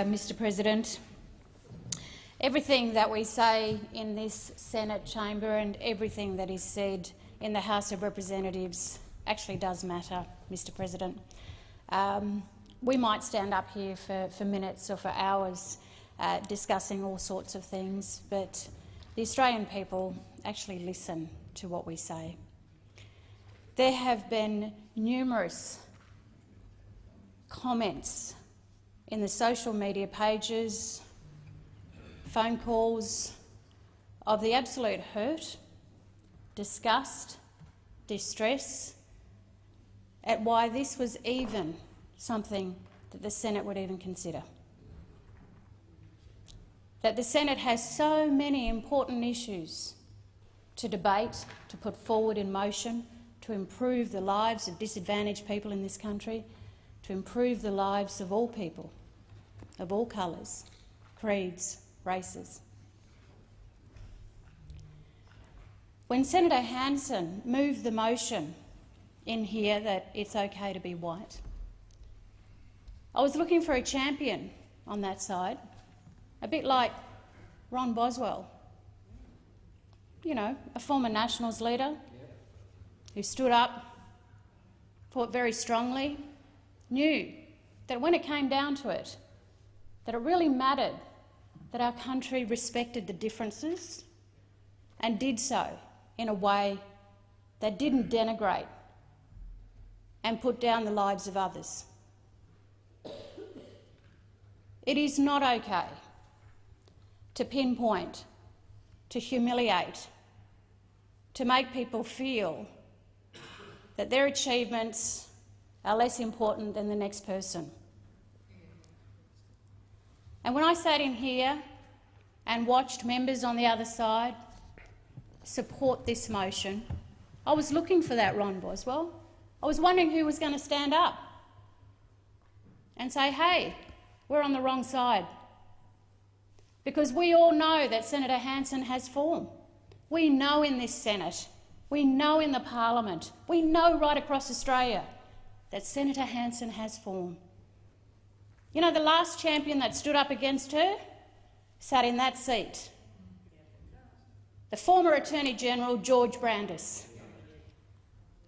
Mr President, everything that we say in this Senate chamber and everything that is said in the House of Representatives actually does matter, Mr President. We might stand up here for minutes or for hours discussing all sorts of things, but the Australian people actually listen to what we say. There have been numerous comments in the social media pages, phone calls, of the absolute hurt, disgust, distress at why this was even something that the Senate would even consider. That the Senate has so many important issues to debate, to put forward in motion, to improve the lives of disadvantaged people in this country, to improve the lives of all people, of all colours, creeds, races. When Senator Hanson moved the motion in here that it's okay to be white, I was looking for a champion on that side, a bit like Ron Boswell, you know, a former Nationals leader who stood up, fought very strongly, knew that when it came down to it, that it really mattered that our country respected the differences and did so in a way that didn't denigrate and put down the lives of others. It is not okay to pinpoint, to humiliate, to make people feel that their achievements are less important than the next person. And when I sat in here and watched members on the other side support this motion, I was looking for that Ron Boswell. I was wondering who was going to stand up and say, hey, we're on the wrong side. Because we all know that Senator Hanson has form. We know in this Senate, we know in the Parliament, we know right across Australia that Senator Hanson has form. You know, the last champion that stood up against her sat in that seat. The former Attorney-General, George Brandis.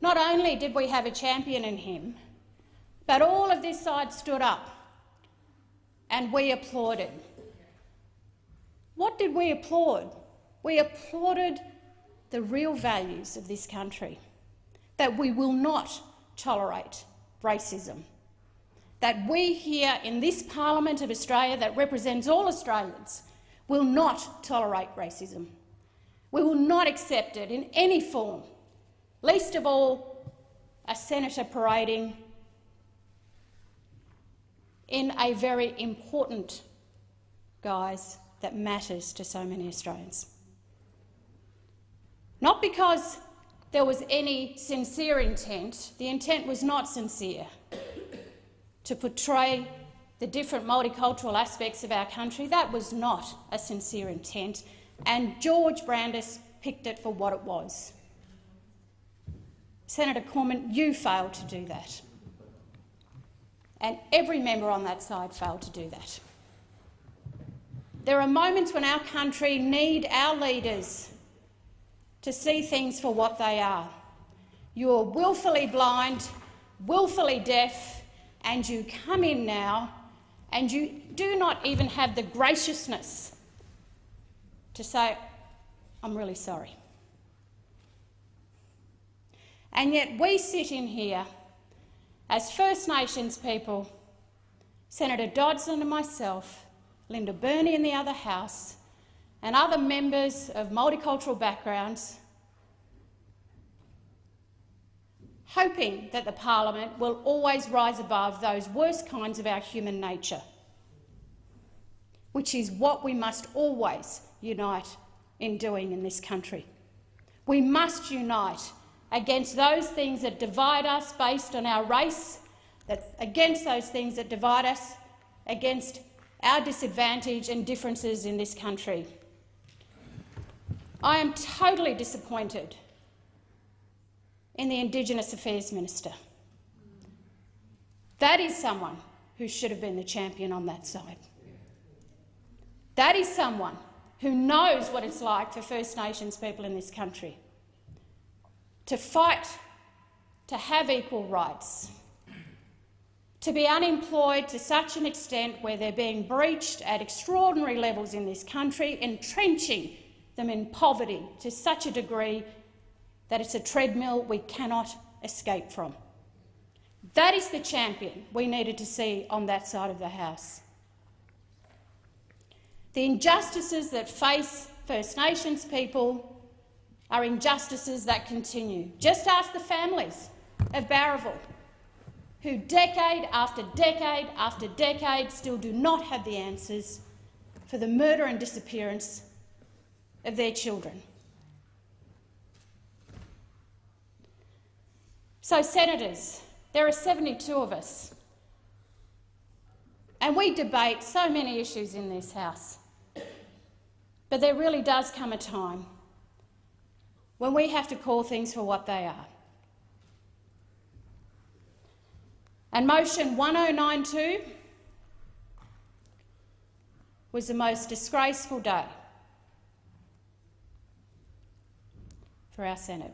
Not only did we have a champion in him, but all of this side stood up and we applauded. What did we applaud? We applauded the real values of this country, that we will not tolerate racism, that we here in this Parliament of Australia that represents all Australians will not tolerate racism. We will not accept it in any form, least of all a senator parading in a very important guise that matters to so many Australians. Not because there was any sincere intent, the intent was not sincere, to portray the different multicultural aspects of our country. That was not a sincere intent, and George Brandis picked it for what it was. Senator Cormann, you failed to do that, and every member on that side failed to do that. There are moments when our country needs our leaders to see things for what they are. You are willfully blind, willfully deaf, and you come in now and you do not even have the graciousness to say, I'm really sorry. And yet we sit in here as First Nations people, Senator Dodson and myself, Linda Burney in the other House, and other members of multicultural backgrounds, hoping that the Parliament will always rise above those worst kinds of our human nature, which is what we must always unite in doing in this country. We must unite against those things that divide us based on our race, against those things that divide us against our disadvantage and differences in this country. I am totally disappointed in the Indigenous Affairs Minister. That is someone who should have been the champion on that side. That is someone who knows what it's like for First Nations people in this country to fight, to have equal rights, to be unemployed to such an extent where they're being breached at extraordinary levels in this country, entrenching them in poverty to such a degree that it's a treadmill we cannot escape from. That is the champion we needed to see on that side of the House. The injustices that face First Nations people are injustices that continue. Just ask the families of Barraville, who decade after decade after decade still do not have the answers for the murder and disappearance of their children. So, senators, there are 72 of us, and we debate so many issues in this House. But there really does come a time when we have to call things for what they are. And motion 1092 was the most disgraceful day for our Senate.